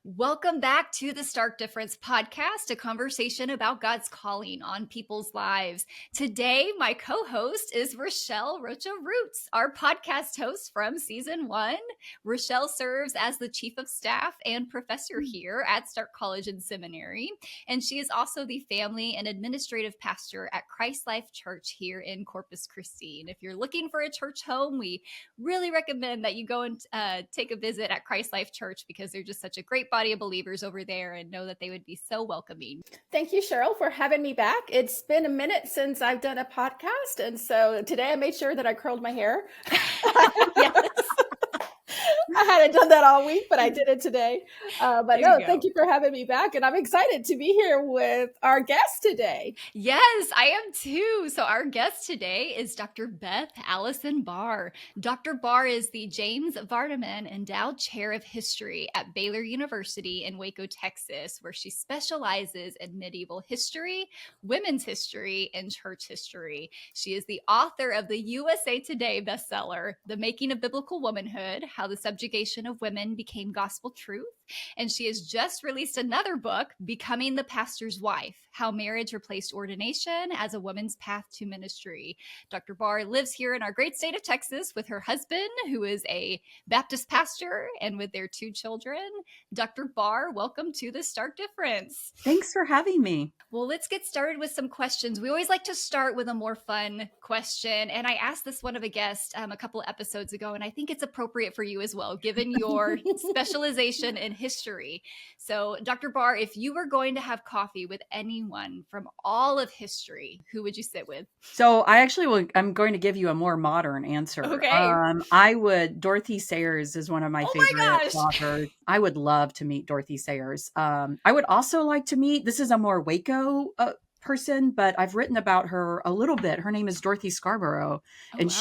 Welcome back to the Stark Difference podcast, a conversation about God's calling on people's lives. Today, my co-host is Rochelle Rocha Roots, our podcast host from season 1. Rochelle serves as the chief of staff and professor here at Stark College and Seminary, and she is also the family and administrative pastor at Christ Life Church here in Corpus Christi. And if you're looking for a church home, we really recommend that you go and take a visit at Christ Life Church because they're just such a great body of believers over there and know that they would be so welcoming. Thank you, Cheryl, for having me back. It's been a minute since I've done a podcast. And so today I made sure that I curled my hair. Yes. I hadn't done that all week, but I did it today. Thank you for having me back. And I'm excited to be here with our guest today. Yes, I am too. So our guest today is Dr. Beth Allison Barr. Dr. Barr is the James Vardaman Endowed Chair of History at Baylor University in Waco, Texas, where she specializes in medieval history, women's history, and church history. She is the author of the USA Today bestseller, The Making of Biblical Womanhood, How the Subjugation of Women Became Gospel Truth. And she has just released another book, Becoming the Pastor's Wife, How Marriage Replaced Ordination as a Woman's Path to Ministry. Dr. Barr lives here in our great state of Texas with her husband, who is a Baptist pastor, and with their 2 children. Dr. Barr, welcome to the Stark Difference. Thanks for having me. Well, let's get started with some questions. We always like to start with a more fun question. And I asked this one of a guest a couple of episodes ago, and I think it's appropriate for you as well, given your specialization in history. So, Dr. Barr, if you were going to have coffee with anyone from all of history, who would you sit with? So I'm going to give you a more modern answer. Okay. Dorothy Sayers is one of my favorite authors. I would love to meet Dorothy Sayers. I would also like to meet, this is a more Waco person, but I've written about her a little bit. Her name is Dorothy Scarborough, and wow.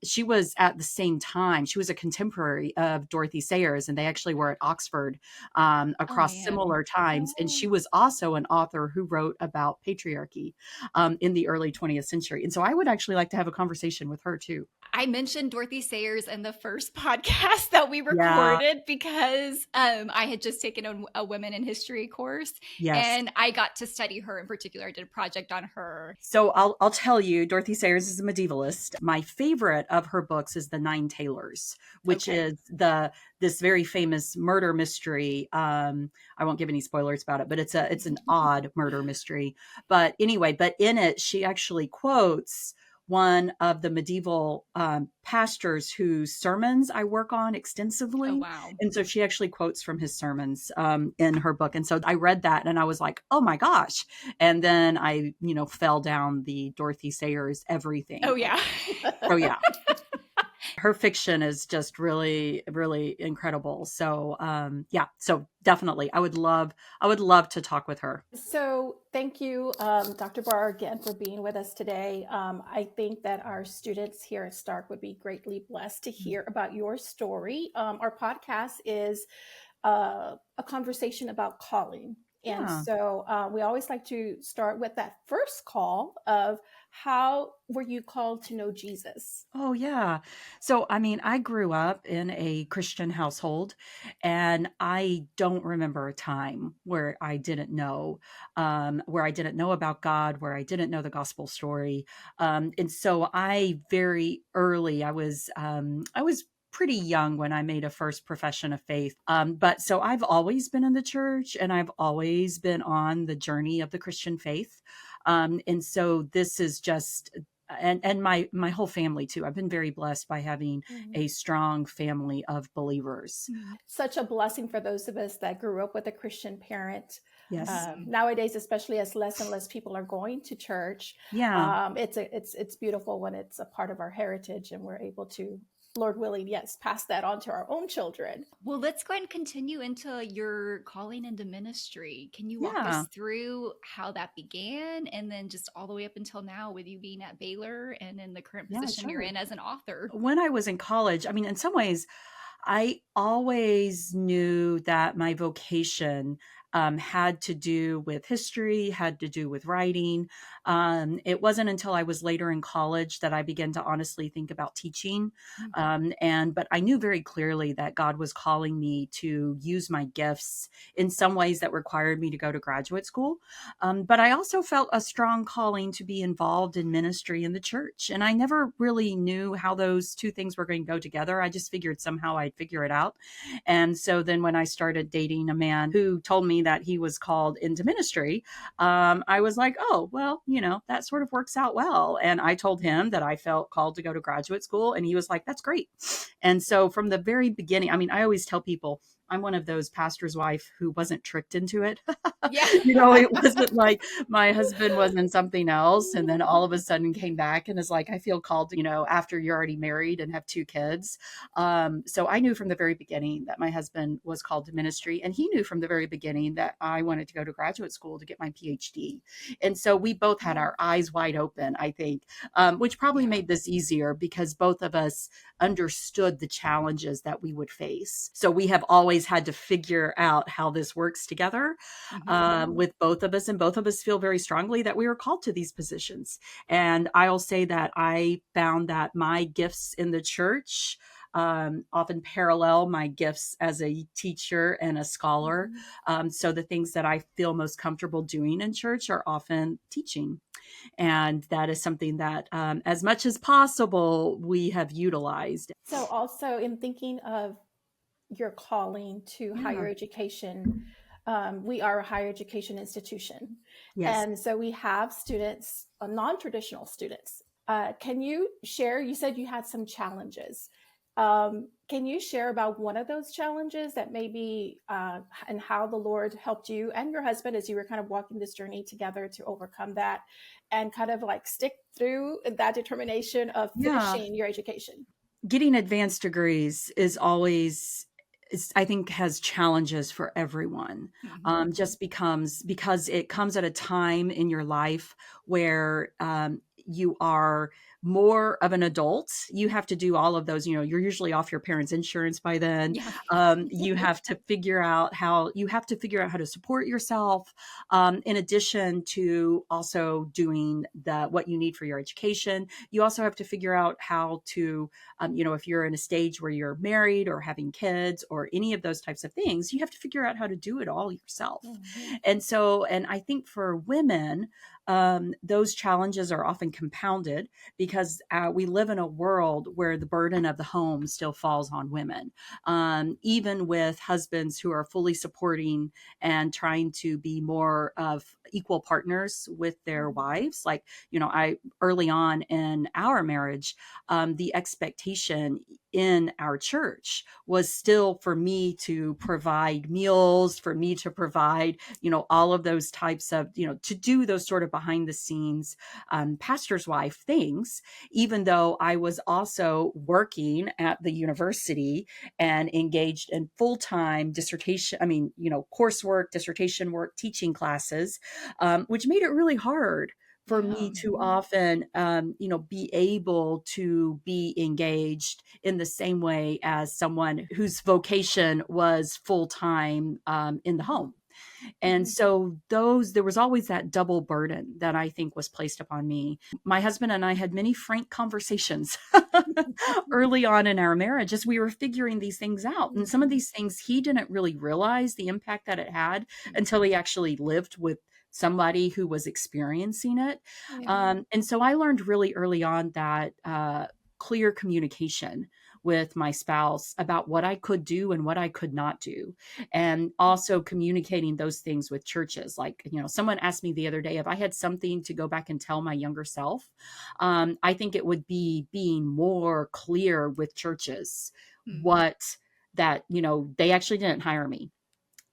she was at the same time, she was a contemporary of Dorothy Sayers, and they actually were at Oxford across similar times. And she was also an author who wrote about patriarchy in the early 20th century. And so I would actually like to have a conversation with her too. I mentioned Dorothy Sayers in the first podcast that we recorded because I had just taken a women in history course. Yes. And I got to study her in particular. I did a project on her. So I'll tell you, Dorothy Sayers is a medievalist. My favorite of her books is The Nine Tailors, which is this very famous murder mystery. I won't give any spoilers about it, but it's an odd murder mystery. But anyway, in it, she actually quotes one of the medieval pastors whose sermons I work on extensively. Oh, wow. And so she actually quotes from his sermons in her book. And so I read that and I was like, oh my gosh. And then I, fell down the Dorothy Sayers everything. Oh, yeah. Oh, yeah. Her fiction is just really, really incredible. So, so definitely I would love to talk with her. So thank you, Dr. Barr, again, for being with us today. I think that our students here at Stark would be greatly blessed to hear about your story. Our podcast is a conversation about calling. And so we always like to start with that first call of how were you called to know Jesus? Oh, yeah. So, I grew up in a Christian household, and I don't remember a time where I didn't know about God, where I didn't know the gospel story. And so very early, I was pretty young when I made a first profession of faith. But so I've always been in the church, and I've always been on the journey of the Christian faith. And so this is just, and my whole family too. I've been very blessed by having a strong family of believers. Such a blessing for those of us that grew up with a Christian parent. Yes. Nowadays, especially as less and less people are going to church. Yeah. It's beautiful when it's a part of our heritage and we're able to, Lord willing, pass that on to our own children. Well, let's go ahead and continue into your calling into ministry. Can you walk us through how that began and then just all the way up until now with you being at Baylor and in the current position you're in as an author? When I was in college, in some ways, I always knew that my vocation had to do with history, had to do with writing. It wasn't until I was later in college that I began to honestly think about teaching. But I knew very clearly that God was calling me to use my gifts in some ways that required me to go to graduate school. But I also felt a strong calling to be involved in ministry in the church. And I never really knew how those two things were going to go together. I just figured somehow I'd figure it out. And so then when I started dating a man who told me that he was called into ministry, I was like, oh, well, that sort of works out well. And I told him that I felt called to go to graduate school. And he was like, that's great. And so from the very beginning, I mean, I always tell people, I'm one of those pastor's wife who wasn't tricked into it. Yeah. It wasn't like my husband was in something else and then all of a sudden came back and is like, I feel called, after you're already married and have two kids. So I knew from the very beginning that my husband was called to ministry, and he knew from the very beginning that I wanted to go to graduate school to get my PhD. And so we both had our eyes wide open, I think, which probably made this easier because both of us understood the challenges that we would face. So we have always had to figure out how this works together with both of us. And both of us feel very strongly that we were called to these positions. And I'll say that I found that my gifts in the church often parallel my gifts as a teacher and a scholar. So the things that I feel most comfortable doing in church are often teaching. And that is something that, as much as possible, we have utilized. So also in thinking of your calling to higher education, we are a higher education institution. Yes. And so we have students, non-traditional students. Can you share, you said you had some challenges. Can you share about one of those challenges that maybe, and how the Lord helped you and your husband as you were kind of walking this journey together to overcome that and kind of like stick through that determination of finishing your education? Getting advanced degrees is always, I think, has challenges for everyone. Just because it comes at a time in your life where you are more of an adult. You have to do all of those, you're usually off your parents' insurance by then. You have to figure out how to support yourself, in addition to also doing what you need for your education. You also have to figure out how to, if you're in a stage where you're married or having kids or any of those types of things, you have to figure out how to do it all yourself. And I think for women, those challenges are often compounded because we live in a world where the burden of the home still falls on women, even with husbands who are fully supporting and trying to be more of equal partners with their wives. Like, I early on in our marriage, the expectation in our church was still for me to provide meals, for me to provide, all of those types of, to do those sort of behind the scenes pastor's wife things, even though I was also working at the university and engaged in full-time coursework, dissertation work, teaching classes, which made it really hard for me to often, be able to be engaged in the same way as someone whose vocation was full-time in the home. And so there was always that double burden that I think was placed upon me. My husband and I had many frank conversations early on in our marriage as we were figuring these things out. And some of these things he didn't really realize the impact that it had until he actually lived with somebody who was experiencing it. And so I learned really early on that clear communication with my spouse about what I could do and what I could not do. And also communicating those things with churches. Like, someone asked me the other day if I had something to go back and tell my younger self. I think it would be being more clear with churches that they actually didn't hire me.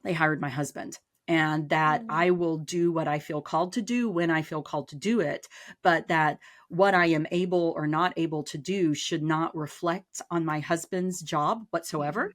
They hired my husband. And that I will do what I feel called to do when I feel called to do it, but that what I am able or not able to do should not reflect on my husband's job whatsoever.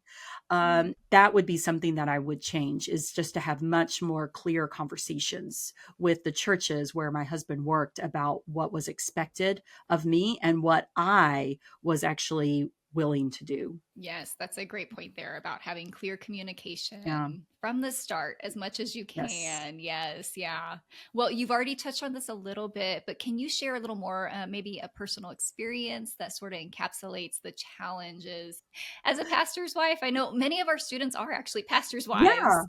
That would be something that I would change, is just to have much more clear conversations with the churches where my husband worked about what was expected of me and what I was actually willing to do. Yes, that's a great point there about having clear Yeah. communication from the start as much as you Yes. can. Yes, yeah. Well, you've already touched on this a little bit, but can you share a little more, maybe a personal experience that sort of encapsulates the challenges as a pastor's wife? I know many of our students are actually pastors' Yeah, wives.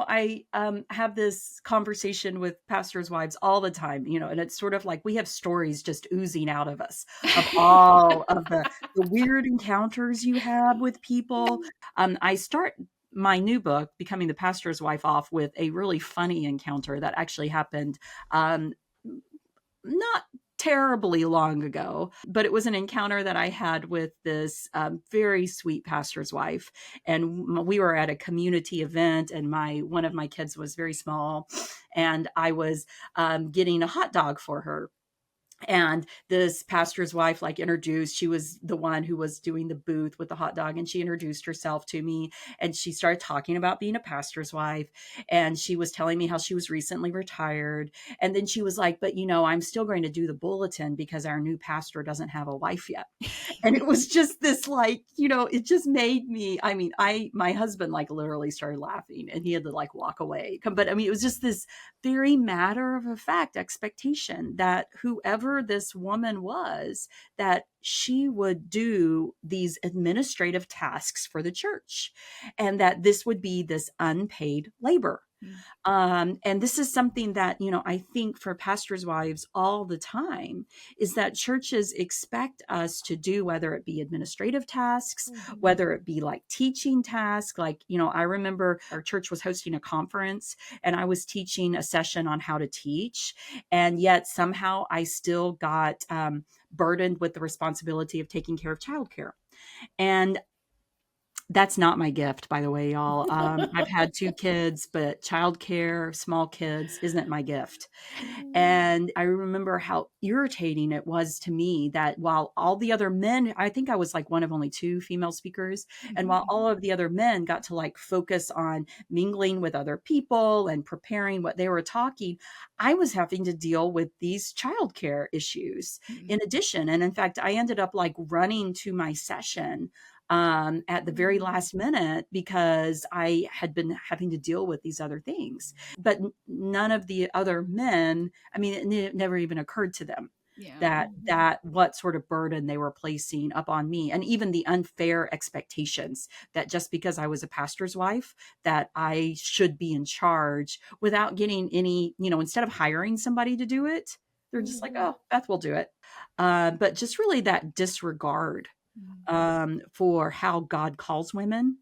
I have this conversation with pastors' wives all the time, and it's sort of like we have stories just oozing out of us of all of the weird encounters you have with people. I start my new book, Becoming the Pastor's Wife, off with a really funny encounter that actually happened um, not terribly long ago, but it was an encounter that I had with this very sweet pastor's wife. And we were at a community event, and one of my kids was very small, and I was getting a hot dog for her. And this pastor's wife introduced, she was the one who was doing the booth with the hot dog, and she introduced herself to me, and she started talking about being a pastor's wife, and she was telling me how she was recently retired. And then she was like, but I'm still going to do the bulletin because our new pastor doesn't have a wife yet. And it was just this it just made me, my husband literally started laughing, and he had to walk away. But it was just this very matter of fact expectation that whoever this woman was, that she would do these administrative tasks for the church, and that this would be this unpaid labor. Mm. And this is something that, I think for pastors' wives all the time, is that churches expect us to do, whether it be administrative tasks, Mhm. whether it be teaching tasks. I remember our church was hosting a conference, and I was teaching a session on how to teach. And yet somehow I still got burdened with the responsibility of taking care of childcare. And that's not my gift, by the way, y'all. I've had 2 kids, but childcare, small kids isn't my gift. Mhm. And I remember how irritating it was to me that while all the other men, I think I was one of only 2 female speakers, and while Mhm. all of the other men got to focus on mingling with other people and preparing what they were talking, I was having to deal with these childcare issues Mhm. in addition. And in fact, I ended up running to my session at the very Mhm. last minute because I had been having to deal with these other things. But none of the other men, it never even occurred to them Yeah. that what sort of burden they were placing up on me, and even the unfair expectations that just because I was a pastor's wife, that I should be in charge without getting any, instead of hiring somebody to do it, they're just like, Mhm. oh, Beth will do it. But just really that disregard Mhm. for how God calls women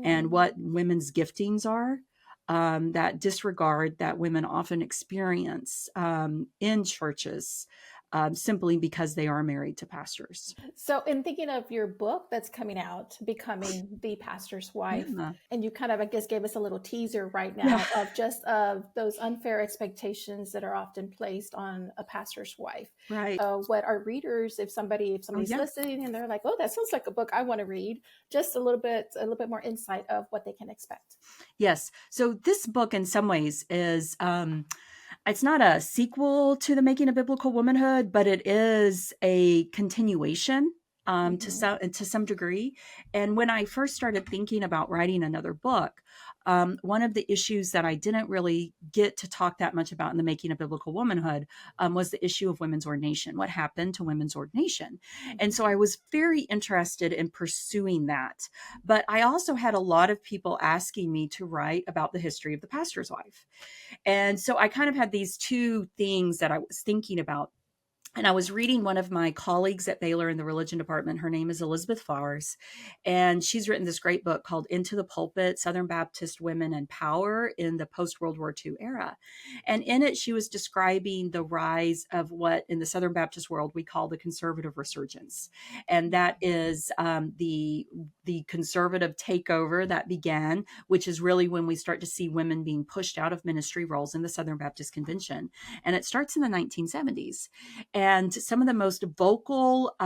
and Mhm. what women's giftings are. That disregard that women often experience in churches simply because they are married to pastors. So, in thinking of your book that's coming out, Becoming the Pastor's Wife, Yeah. and you kind of, I guess, gave us a little teaser right Yeah. now of just of those unfair expectations that are often placed on a pastor's wife. Right. What our readers, if Oh, somebody's yeah. listening and they're like, "Oh, that sounds like a book I want to read," just a little bit more insight of what they can expect. Yes. So this book, in some ways, is it's not a sequel to The Making of Biblical Womanhood, but it is a continuation Hmm. to some degree. And when I first started thinking about writing another book, one of the issues that I didn't really get to talk that much about in The Making of Biblical Womanhood was the issue of women's ordination. What happened to women's ordination? And so I was very interested in pursuing that. But I also had a lot of people asking me to write about the history of the pastor's wife. And so I kind of had these 2 things that I was thinking about. And I was reading one of my colleagues at Baylor in the religion department. Her name is Elizabeth Flowers, and she's written this great book called Into the Pulpit: Southern Baptist Women and Power in the Post-World War II Era. And in it, she was describing the rise of what in the Southern Baptist world we call the conservative resurgence. And that is the conservative takeover that began, which is really when we start to see women being pushed out of ministry roles in the Southern Baptist Convention. And it starts in the 1970s. And some of the most vocal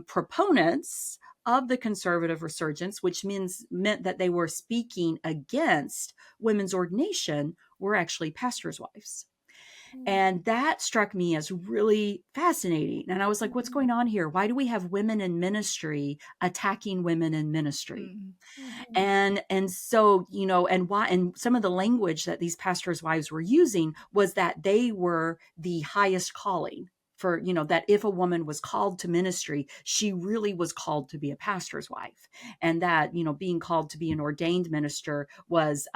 proponents of the conservative resurgence, which meant that they were speaking against women's ordination, were actually pastors' wives. And that struck me as really fascinating. And I was like, what's Mhm. going on here? Why do we have women in ministry attacking women in ministry? Mhm. Mhm. And so, and why, and some of the language that these pastors' wives were using was that they were the highest calling for, that if a woman was called to ministry, she really was called to be a pastor's wife. And that, being called to be an ordained minister was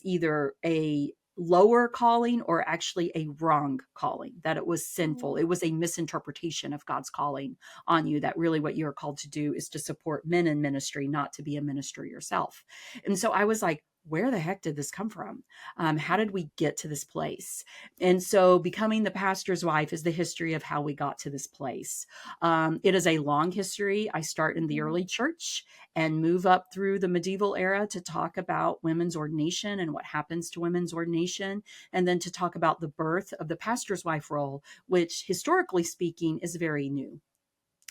either a lower calling or actually a wrong calling, that it was sinful. Mhm. It was a misinterpretation of God's calling on you, that really what you're called to do is to support men in ministry, not to be a minister yourself. And so I was like, where the heck did this come from? How did we get to this place? And so becoming the pastor's wife is the history of how we got to this place. It is a long history. I start in the Mhm. early church and move up through the medieval era to talk about women's ordination and what happens to women's ordination, and then to talk about the birth of the pastor's wife role, which historically speaking is very new.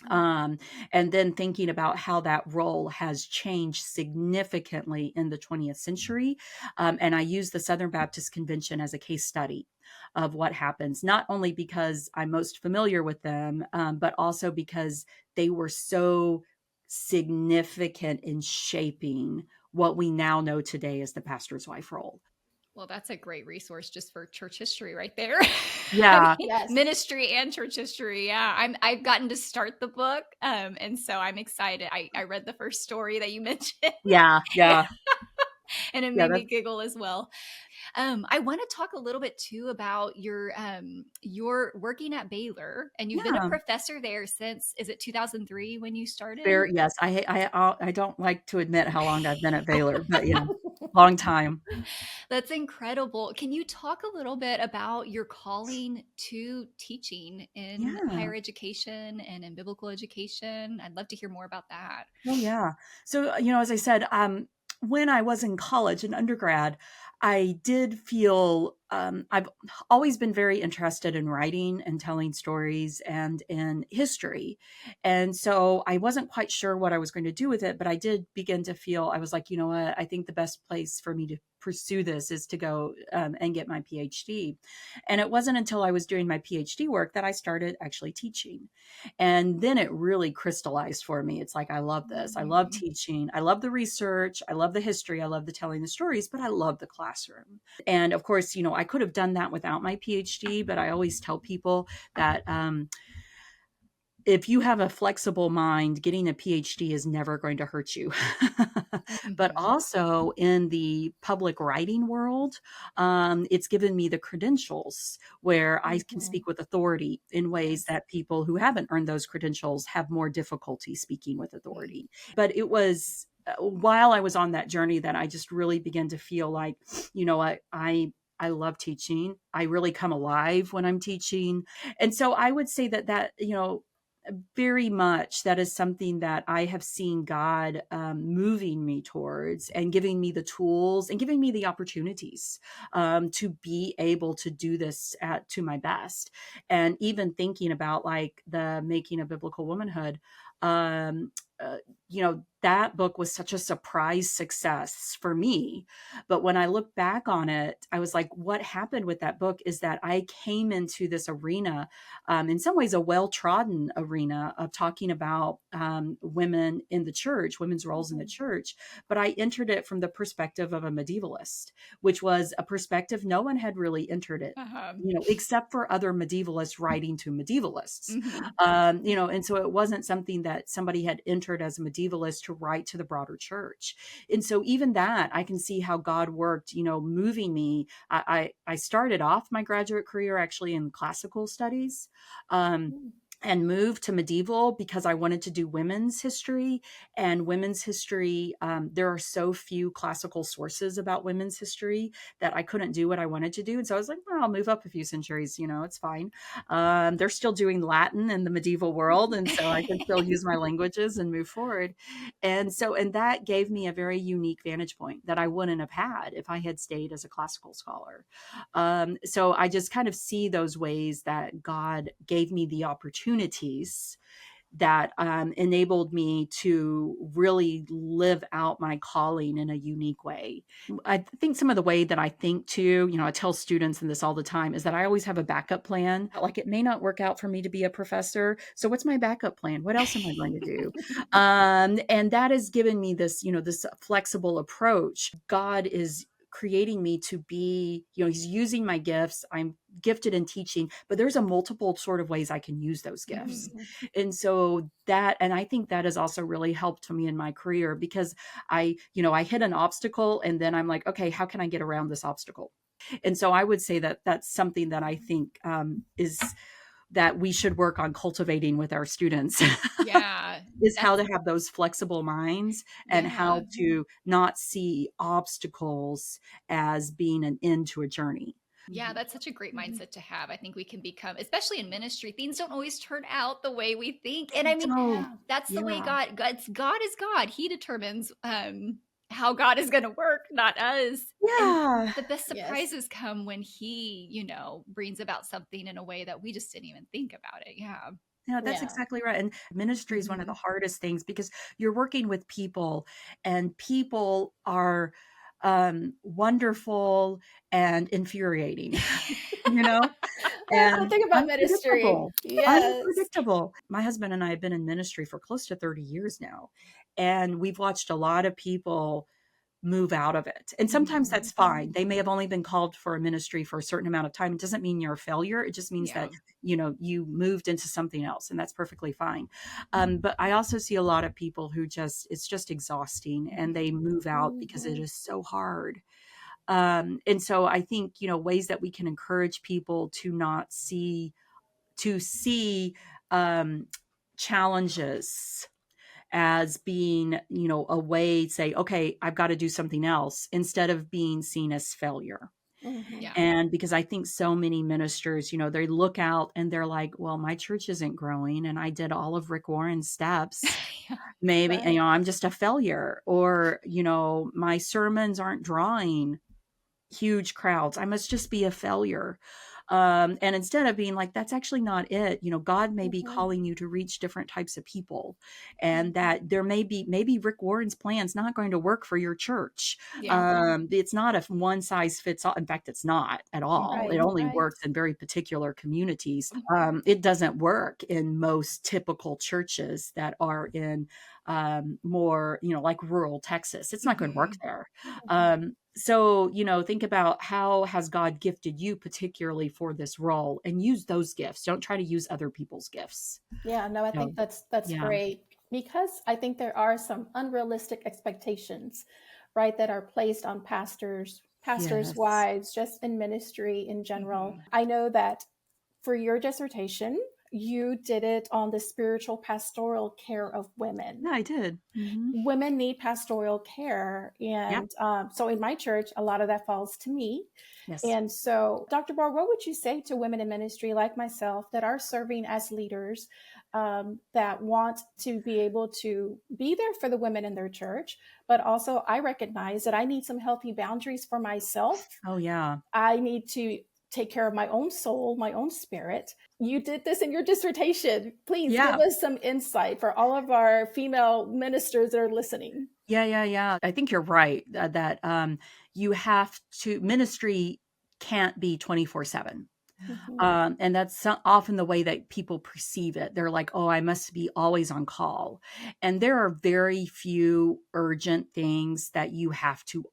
Um, and then thinking about how that role has changed significantly in the 20th century. And I use the Southern Baptist Convention as a case study of what happens, not only because I'm most familiar with them, but also because they were so significant in shaping what we now know today as the pastor's wife role. Well, that's a great resource just for church history right there. I Yeah. mean, Yes. ministry and church history. Yeah, I've gotten to start the book, and so I'm excited. I read the first story that you mentioned, Yeah. yeah, Yeah. and it Yeah. made me giggle as well. I want to talk a little bit too about your working at Baylor, and you've been a Yeah. professor there since, is it 2003 when you started? Very, yes. I don't like to admit how long I've been at Baylor, but yeah, long time. That's incredible. Can you talk a little bit about your calling to teaching in Yeah. higher education and in biblical education? I'd love to hear more about that. Oh, yeah. So, as I said, when I was in college and undergrad, I did feel I've always been very interested in writing and telling stories and in history. And so I wasn't quite sure what I was going to do with it, but I did begin to feel, I was like, you know what, I think the best place for me to pursue this is to go and get my PhD. And it wasn't until I was doing my PhD work that I started actually teaching. And then it really crystallized for me. It's like, I love this. I love Mhm. teaching. I love the research. I love the history. I love the telling the stories, but I love the classroom. And of course, I could have done that without my PhD, but I always tell people that if you have a flexible mind, getting a PhD is never going to hurt you. But Mhm. also in the public writing world, it's given me the credentials where I can Mhm. speak with authority in ways Yes. that people who haven't earned those credentials have more difficulty speaking with Mm. authority. But it was while I was on that journey that I just really began to feel like, I love teaching. I really come alive when I'm teaching. And so I would say that very much that is something that I have seen God moving me towards and giving me the tools and giving me the opportunities to be able to do this to my best. And even thinking about like the making of biblical womanhood, um, uh, that book was such a surprise success for me. But when I look back on it, I was like, what happened with that book is that I came into this arena, in some ways a well-trodden arena of talking about women in the church, women's roles in the Mhm. church, but I entered it from the perspective of a medievalist, which was a perspective no one had really entered it, Uh-huh. except for other medievalists writing to medievalists. Mhm. And so it wasn't something that somebody had entered as a medievalist to write to the broader church. And so even that, I can see how God worked, moving me. I started off my graduate career actually in classical studies. Um, Mhm. and moved to medieval because I wanted to do women's history. And women's history, there are so few classical sources about women's history that I couldn't do what I wanted to do. And so I was like, well, I'll move up a few centuries, it's fine. They're still doing Latin in the medieval world. And so I can still use my languages and move forward. And that gave me a very unique vantage point that I wouldn't have had if I had stayed as a classical scholar. So I just kind of see those ways that God gave me the opportunities that enabled me to really live out my calling in a unique way. I think some of the way that I think too, I tell students and this all the time, is that I always have a backup plan. Like, it may not work out for me to be a professor. So what's my backup plan? What else am I going to do? And that has given me this, this flexible approach. God is creating me to be, he's using my gifts. I'm gifted in teaching, but there's a multiple sort of ways I can use those gifts. And so and I think that has also really helped me in my career, because I hit an obstacle and then I'm like, okay, how can I get around this obstacle? And so I would say that that's something that I think is that we should work on cultivating with our students. Yeah. Is how to have those flexible minds and Yeah. how to not see obstacles as being an end to a journey. Yeah, that's such a great mindset to have. I think we can become, especially in ministry, things don't always turn out the way we think. And I mean, Oh, that's the way yeah. God is God. He determines how God is going to work, not us. And Yeah. the best Yes. surprises come when he, brings about something in a way that we just didn't even think about it. Yeah. Yeah, that's Yeah. exactly right. And ministry is one of the hardest things, because you're working with people, and people are wonderful and infuriating, That's the and thing about ministry. unpredictable. Yes. Unpredictable. My husband and I have been in ministry for close to 30 years now, and we've watched a lot of people move out of it. And sometimes that's fine. They may have only been called for a ministry for a certain amount of time. It doesn't mean you're a failure. It just means Yeah. that, you moved into something else, and that's perfectly fine. But I also see a lot of people who it's just exhausting, and they move out because it is so hard. And so I think, ways that we can encourage people to see challenges as being, a way, say, okay, I've got to do something else, instead of being seen as failure. Yeah. And because I think so many ministers, they look out and they're like, well, my church isn't growing, and I did all of Rick Warren's steps. Yeah. Maybe, Right. I'm just a failure, or, my sermons aren't drawing huge crowds. I must just be a failure. And instead of being like, that's actually not it. God may be calling you to reach different types of people, and that there maybe Rick Warren's plan's not going to work for your church. Yeah. It's not a one size fits all. In fact, it's not at all. Right. It only Right. works in very particular communities. It doesn't work in most typical churches that are in more, like rural Texas. It's not going to work there. So, think about, how has God gifted you particularly for this role, and use those gifts. Don't try to use other people's gifts. Yeah, no, I think that's Yeah. great, because I think there are some unrealistic expectations, right, that are placed on pastors, Yes. wives, just in ministry in general. I know that for your dissertation, you did it on the spiritual pastoral care of women. Yeah, I did. Women need pastoral care. And so in my church, a lot of that falls to me. Yes. And so, Dr. Barr, what would you say to women in ministry like myself that are serving as leaders, that want to be able to be there for the women in their church, but also I recognize that I need some healthy boundaries for myself. Oh, yeah. I need to take care of my own soul, my own spirit. You did this in your dissertation. Please give us some insight for all of our female ministers that are listening. Yeah. I think you're right that you have to, ministry can't be 24/7. And that's often the way that people perceive it. They're like, oh, I must be always on call. And there are very few urgent things that you have to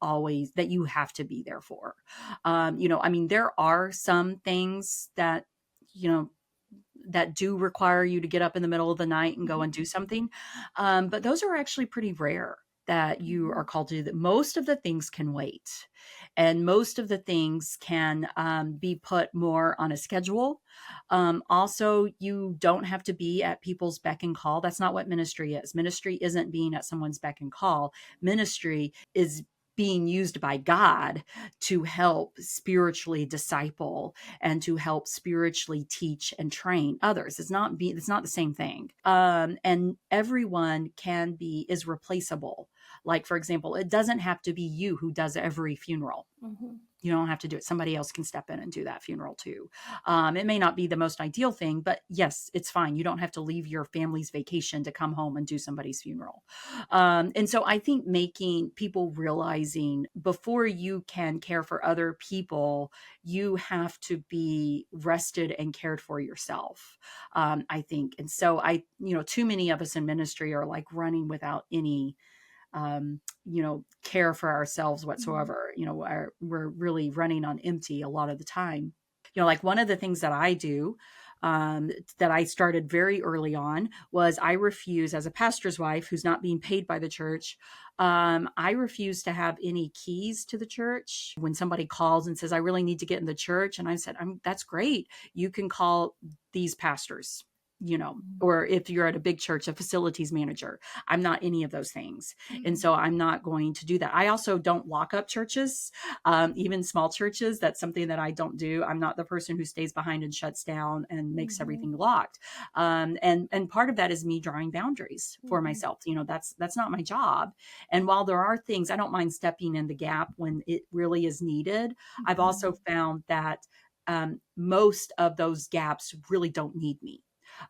be there for. There are some things that, that do require you to get up in the middle of the night and go and do something. But those are actually pretty rare that you are called to do that. Most of the things can wait, and most of the things can be put more on a schedule. Also, you don't have to be at people's beck and call. That's not what ministry is. Ministry isn't being at someone's beck and call. Ministry is being used by God to help spiritually disciple and to help spiritually teach and train others. It's not the same thing. And everyone is replaceable. Like, for example, it doesn't have to be you who does every funeral. You don't have to do it. Somebody else can step in and do that funeral too. It may not be the most ideal thing, but yes, it's fine. You don't have to leave your family's vacation to come home and do somebody's funeral. And so I think making people realizing before you can care for other people, you have to be rested and cared for yourself. I think. And so too many of us in ministry are like running without any care for ourselves whatsoever. We're really running on empty a lot of the time. Like one of the things that I do that I started very early on was I refuse, as a pastor's wife who's not being paid by the church, I refuse to have any keys to the church. When somebody calls and says, I really need to get in the church, and I said, that's great. You can call these pastors, or if you're at a big church, a facilities manager. I'm not any of those things. And so I'm not going to do that. I also don't lock up churches, even small churches. That's something that I don't do. I'm not the person who stays behind and shuts down and makes everything locked. And part of that is me drawing boundaries for myself. That's not my job. And while there are things, I don't mind stepping in the gap when it really is needed. I've also found that most of those gaps really don't need me.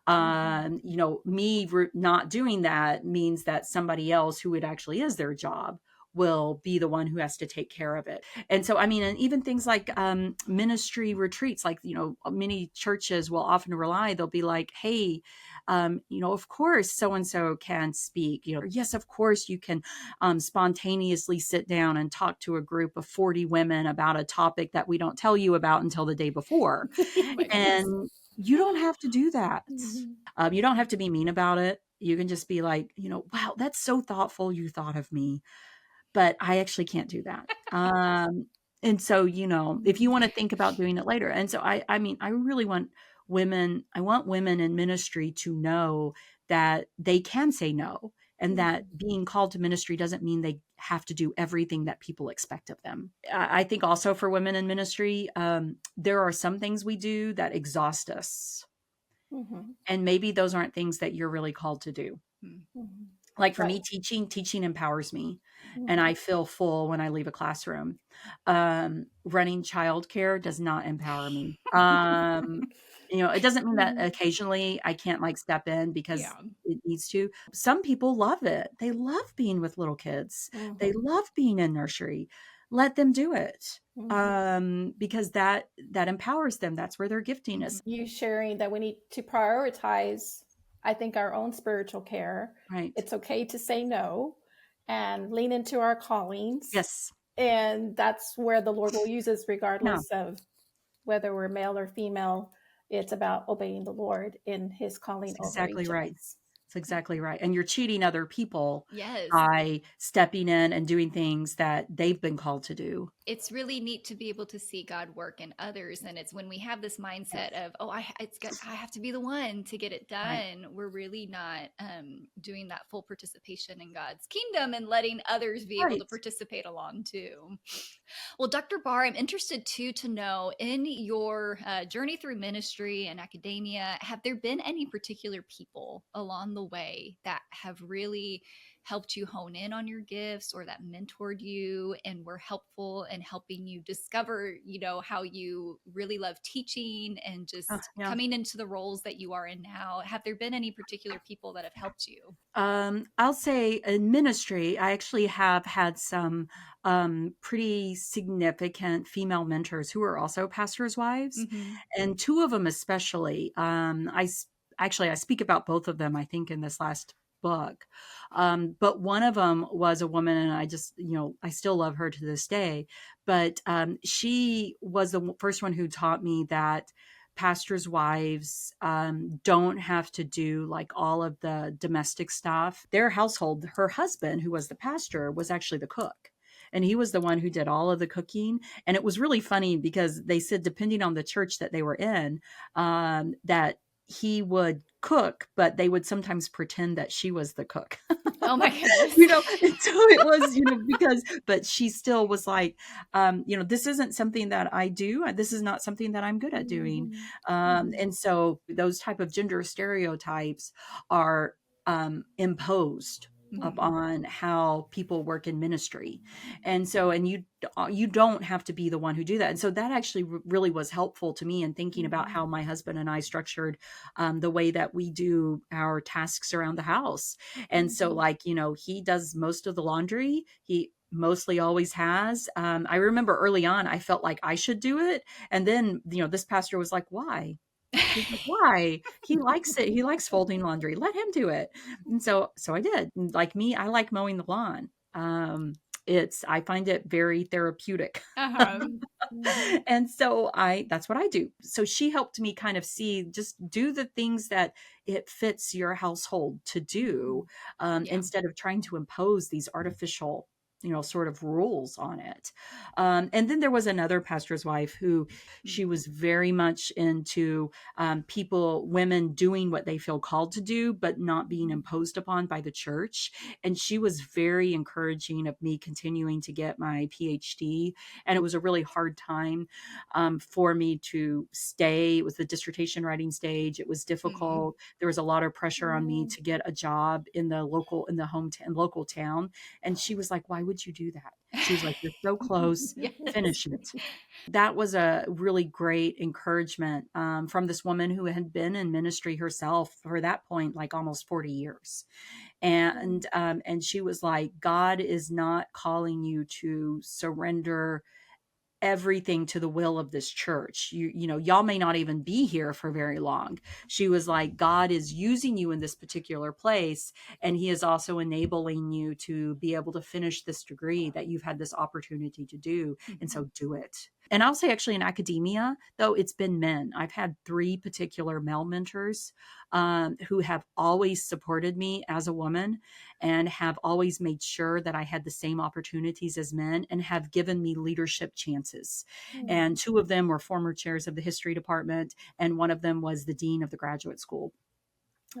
Me not doing that means that somebody else who it actually is their job will be the one who has to take care of it. And so, and even things like ministry retreats, like, many churches will often rely, they'll be like, hey, of course, so-and-so can speak, yes, of course you can spontaneously sit down and talk to a group of 40 women about a topic that we don't tell you about until the day before. Oh my goodness. And you don't have to do that. You don't have to be mean about it. You can just be like, wow, that's so thoughtful. You thought of me, but I actually can't do that. And so, if you want to think about doing it later. And so I really want women in ministry to know that they can say no, and that being called to ministry doesn't mean they have to do everything that people expect of them. I think also for women in ministry, there are some things we do that exhaust us. And maybe those aren't things that you're really called to do. Like for me, teaching empowers me, and I feel full when I leave a classroom. Running childcare does not empower me. It doesn't mean that occasionally I can't step in because it needs to. Some people love it. They love being with little kids. They love being in nursery. Let them do it. Because that empowers them. That's where their gifting is. You sharing that we need to prioritize, I think, our own spiritual care. Right. It's okay to say no and lean into our callings. Yes. And that's where the Lord will use us regardless of whether we're male or female. It's about obeying the Lord in his calling. That's exactly over each right. of us. That's exactly right. And you're cheating other people Yes. by stepping in and doing things that they've been called to do. It's really neat to be able to see God work in others. And it's when we have this mindset of, I have to be the one to get it done. Right. We're really not doing that full participation in God's kingdom and letting others be able to participate along too. Well, Dr. Barr, I'm interested too to know, in your journey through ministry and academia, have there been any particular people along the way that have really helped you hone in on your gifts, or that mentored you and were helpful in helping you discover, how you really love teaching and just coming into the roles that you are in now? Have there been any particular people that have helped you? I'll say in ministry, I actually have had some pretty significant female mentors who are also pastors' wives, and two of them especially. I speak about both of them, I think, in this last book. But one of them was a woman, and I just, I still love her to this day. But she was the first one who taught me that pastors' wives don't have to do all of the domestic stuff. Their household, her husband, who was the pastor, was actually the cook. And he was the one who did all of the cooking. And it was really funny because they said, depending on the church that they were in, that he would cook, but they would sometimes pretend that she was the cook. Oh my goodness. And so it was, but she still was like, this isn't something that I do. This is not something that I'm good at doing. And so those type of gender stereotypes are imposed up Mhm. on how people work in ministry. And so, and you don't have to be the one who do that. And so that actually really was helpful to me in thinking about Mhm. how my husband and I structured the way that we do our tasks around the house. And so, Mhm. like, he does most of the laundry. He mostly always has. I remember early on, I felt like I should do it. And then, this pastor was like, why? He's like, why? He likes it. He likes folding laundry. Let him do it. And so I did. And like me, I like mowing the lawn. I find it very therapeutic. Uh-huh. Mhm. And so that's what I do. So she helped me kind of see, just do the things that it fits your household to do, Yeah. instead of trying to impose these artificial, sort of rules on it. And then there was another pastor's wife who she was very much into women doing what they feel called to do, but not being imposed upon by the church. And she was very encouraging of me continuing to get my PhD. And it was a really hard time for me to stay. It was the dissertation writing stage. It was Mm. difficult. There was a lot of pressure on me Mhm. to get a job in the local town. And she was like, why would you do that? She was like, you're so close, Yes. finish it. That was a really great encouragement from this woman who had been in ministry herself for that point, like almost 40 years. And she was like, God is not calling you to surrender everything to the will of this church. Y'all may not even be here for very long. She was like, God is using you in this particular place, and he is also enabling you to be able to finish this degree that you've had this opportunity to do. And so do it. And I'll say, actually, in academia, though, it's been men. I've had 3 particular male mentors who have always supported me as a woman and have always made sure that I had the same opportunities as men and have given me leadership chances. And 2 of them were former chairs of the history department, and one of them was the dean of the graduate school.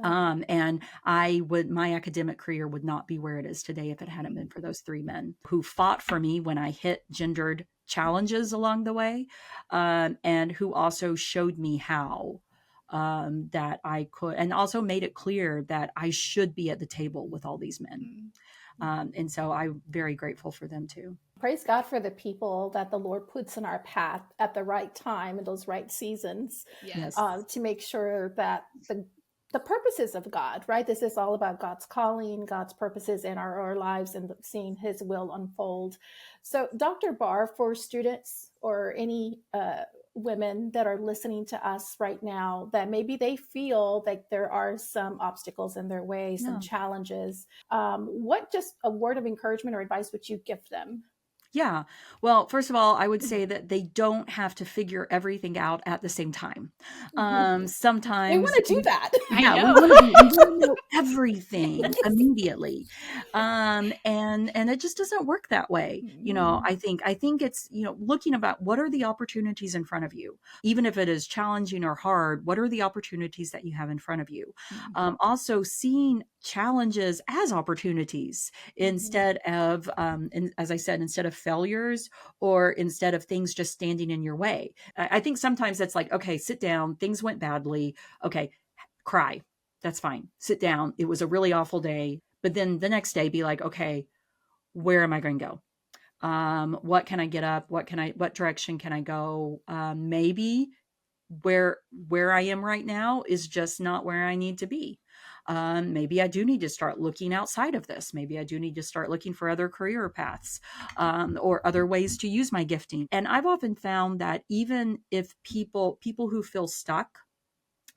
And my academic career would not be where it is today if it hadn't been for those 3 men who fought for me when I hit gendered challenges along the way, and who also showed me how that I could, and also made it clear that I should be at the table with all these men. Mm. And so I'm very grateful for them too. Praise God for the people that the Lord puts in our path at the right time in those right seasons, Yes. Yes. to make sure that the purposes of God, right? This is all about God's calling, God's purposes in our lives, and seeing His will unfold. So, Dr. Barr, for students or any women that are listening to us right now, that maybe they feel like there are some obstacles in their way, some Yeah. challenges, what just a word of encouragement or advice would you give them? Yeah. Well, first of all, I would say that they don't have to figure everything out at the same time. We Sometimes want to do that. I yeah, know. we want to know everything Yes. immediately. And it just doesn't work that way. Mm. I think it's, looking about what are the opportunities in front of you, even if it is challenging or hard, what are the opportunities that you have in front of you? Mm. Also seeing challenges as opportunities instead of, as I said, instead of failures, or instead of things just standing in your way. I think sometimes it's like, okay, sit down, things went badly. Okay, cry. That's fine. Sit down. It was a really awful day. But then the next day be like, okay, where am I going to go? What can I get up? What direction can I go? Maybe where I am right now is just not where I need to be. Maybe I do need to start looking outside of this. Maybe I do need to start looking for other career paths, or other ways to use my gifting. And I've often found that even if people who feel stuck,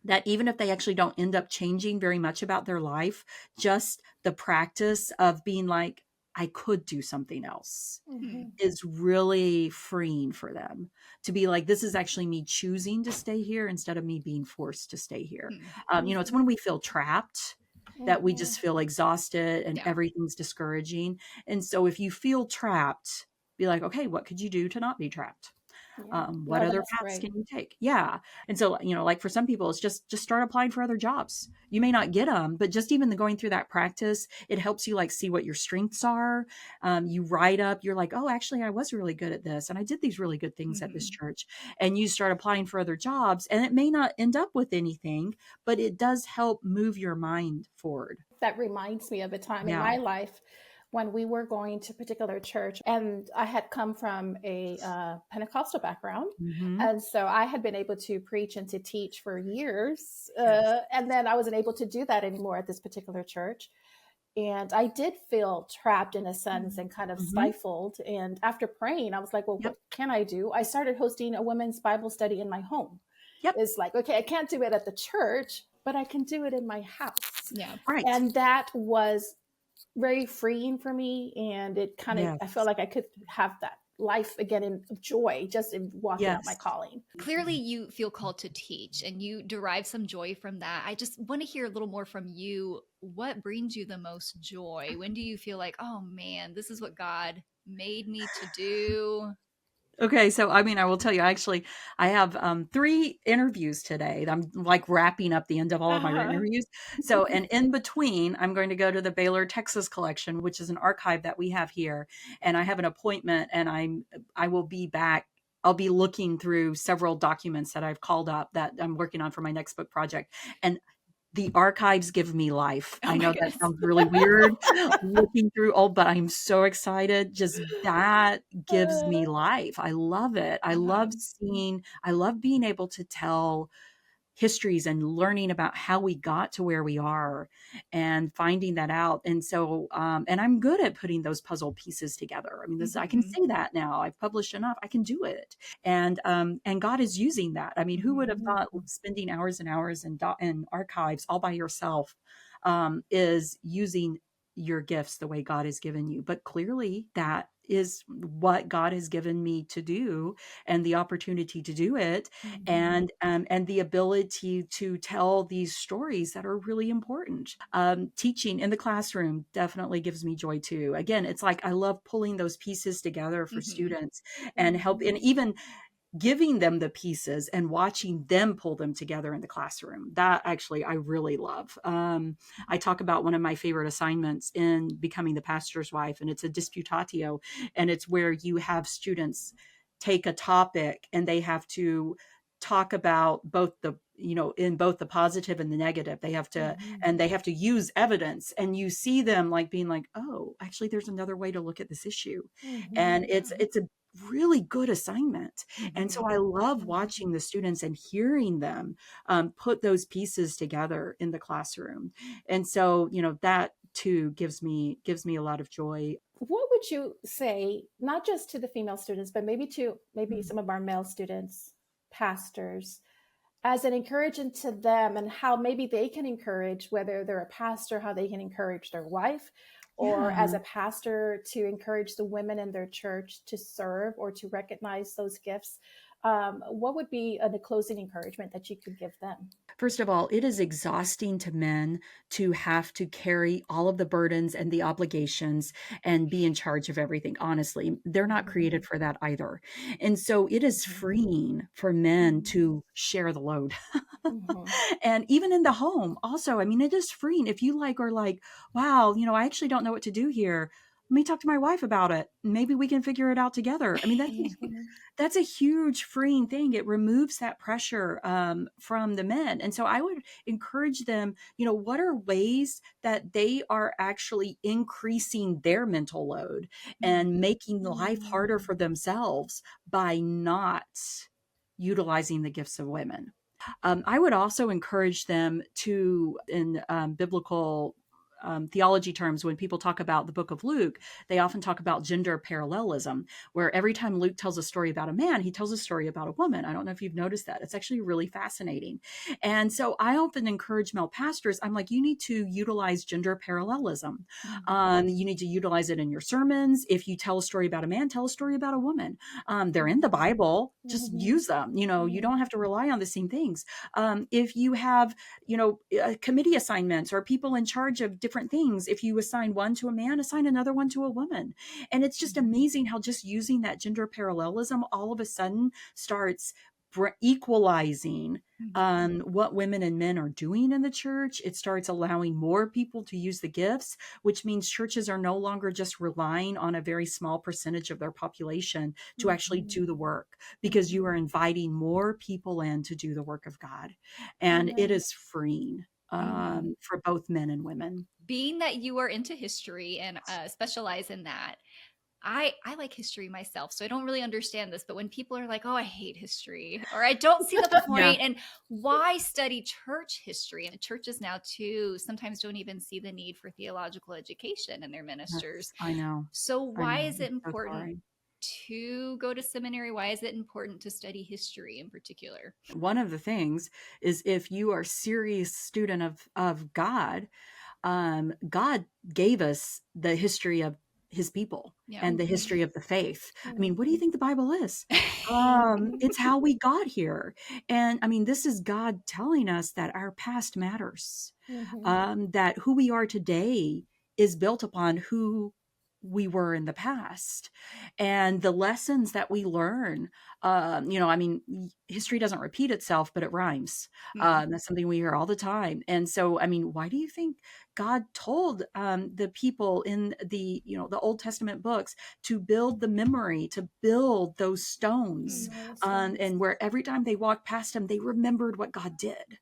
that even if they actually don't end up changing very much about their life, just the practice of being like, I could do something else, Mm. is really freeing for them to be like, this is actually me choosing to stay here instead of me being forced to stay here. Mm. It's when we feel trapped that we just feel exhausted and Yeah. everything's discouraging. And so if you feel trapped, be like, okay, what could you do to not be trapped? Yeah. What No, other that's paths great. can you take? Yeah. And so, like for some people, it's just start applying for other jobs. You may not get them, but just even the going through that practice, it helps you like see what your strengths are. You write up, you're like, oh, actually, I was really good at this. And I did these really good things at this Mhm. church. And you start applying for other jobs, and it may not end up with anything, but it does help move your mind forward. That reminds me of a time in Yeah. my life when we were going to a particular church, and I had come from a Pentecostal background. Hmm. And so I had been able to preach and to teach for years. Yes. And then I wasn't able to do that anymore at this particular church. And I did feel trapped in a sense and kind of Hmm. stifled. And after praying, I was like, well, Yep. what can I do? I started hosting a women's Bible study in my home. Yep. It's like, okay, I can't do it at the church, but I can do it in my house. Yeah. Right. And that was very freeing for me. And it kind of, I felt Yes. like I could have that life again in joy just in walking out my Yes. calling. Clearly, you feel called to teach and you derive some joy from that. I just want to hear a little more from you. What brings you the most joy? When do you feel like, oh man, this is what God made me to do? Okay, so I mean, I will tell you, actually, I have 3 interviews today. I'm like wrapping up the end of all of my written Uh-huh. interviews. So, and in between, I'm going to go to the Baylor Texas collection, which is an archive that we have here, and I have an appointment, and I will be back. I'll be looking through several documents that I've called up that I'm working on for my next book project, and the archives give me life. Oh I my know that goodness. sounds really weird looking through old, but I'm so excited. Just that gives me life. I love it. Uh-huh. I love being able to tell histories and learning about how we got to where we are and finding that out. And so, and I'm good at putting those puzzle pieces together. I mean, I can Hmm. say that now. I've published enough. I can do it. And God is using that. I mean, who would have Hmm. thought spending hours and hours in archives all by yourself, is using your gifts the way God has given you? But clearly that is what God has given me to do, and the opportunity to do it, Mhm. and the ability to tell these stories that are really important. Teaching in the classroom definitely gives me joy too. Again, it's like I love pulling those pieces together for Hmm. students and help, Mhm. and even giving them the pieces and watching them pull them together in the classroom. That actually I really love. I talk about one of my favorite assignments in Becoming the Pastor's Wife, and it's a disputatio, and it's where you have students take a topic and they have to talk about both the, in both the positive and the negative. They have to, Mhm. and they have to use evidence, and you see them like being like, oh, actually there's another way to look at this issue. And Mhm. it's a really good assignment. And so Hmm. I love Mhm. watching the students and hearing them put those pieces together in the classroom. And so, that too gives me a lot of joy. What would you say, not just to the female students, but maybe to maybe Mm. some of our male students, pastors, as an encouragement to them and how maybe they can encourage, whether they're a pastor, how they can encourage their wife, or Yeah. as a pastor to encourage the women in their church to serve or to recognize those gifts? What would be a closing encouragement that you could give them? First of all, it is exhausting to men to have to carry all of the burdens and the obligations and be in charge of everything. Honestly, they're not Mhm. created for that either. And so it is Mhm. freeing for men Mhm. to share the load. Mhm. And even in the home, also, I mean, it is freeing. If you like are like, wow, I actually don't know what to do here. Let me talk to my wife about it. Maybe we can figure it out together. I mean, Mhm. that's a huge freeing thing. It removes that pressure from the men. And so I would encourage them, what are ways that they are actually increasing their mental load and making life harder Mhm. for themselves by not utilizing the gifts of women. I would also encourage them to, in biblical theology terms, when people talk about the book of Luke, they often talk about gender parallelism, where every time Luke tells a story about a man, he tells a story about a woman. I don't know if you've noticed that. It's actually really fascinating. And so I often encourage male pastors, I'm like, you need to utilize gender parallelism. Mhm. You need to utilize it in your sermons. If you tell a story about a man, tell a story about a woman. They're in the Mhm. Bible. Just Mhm. use them. You Mhm. don't have to rely on the same things. If you have, committee assignments or people in charge of different different things. If you assign one to a man, assign another one to a woman. And it's just amazing how just using that gender parallelism all of a sudden starts equalizing what women and men are doing in the church. It starts allowing more people to use the gifts, which means churches are no longer just relying on a very small percentage of their population to actually do the work, because you are inviting more people in to do the work of God. And it is freeing for both men and women. Being that you are into history and specialize in that, I like history myself, so I don't really understand this, but when people are like, oh, I hate history, or I don't see the Yeah. point, and why study church history? And the churches now too sometimes don't even see the need for theological education in their ministers. I know. So why is it I'm so important sorry. to go to seminary? Why is it important to study history in particular? One of the things is, if you are a serious student of God, God gave us the history of his people and the history of the faith. I mean, what do you think the Bible is? It's how we got here. And I mean, this is God telling us that our past matters, that who we are today is built upon who we were in the past, and the lessons that we learn. I mean, history doesn't repeat itself, but it rhymes. That's something we hear all the time. And so, I mean, why do you think God told the people in the Old Testament books to build the memory, to build those stones, and where every time they walked past him, they remembered what God did.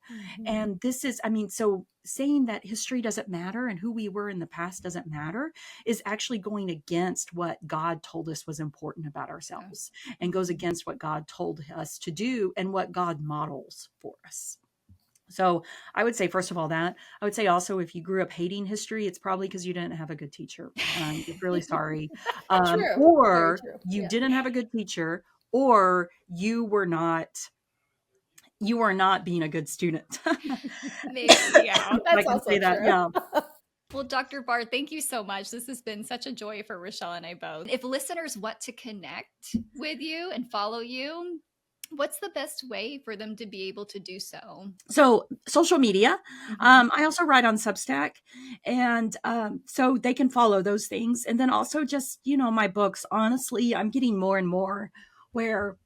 And this is, I mean, so saying that history doesn't matter and who we were in the past doesn't matter is actually going against what God told us was important about ourselves, and goes against what God told us to do and what God models for us. So I would say, first of all, that I would say also, if you grew up hating history, it's probably because you didn't have a good teacher. I'm really sorry. True. Or Very true. you Yeah. didn't have a good teacher, or you were not being a good student. Maybe, yeah. I That's can also say that. true. Yeah. Well, Dr. Barr, thank you so much. This has been such a joy for Rochelle and I both. If listeners want to connect with you and follow you, what's the best way for them to be able to do so? So social media. I also write on Substack, and so they can follow those things. And then also just, my books. Honestly, I'm getting more and more where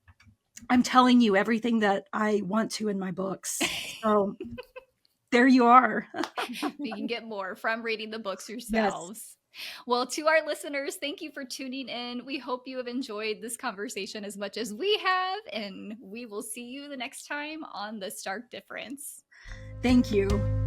I'm telling you everything that I want to in my books. So there you are. You can get more from reading the books Yes. yourselves. Well, to our listeners, thank you for tuning in. We hope you have enjoyed this conversation as much as we have, and we will see you the next time on The Stark Difference. Thank you.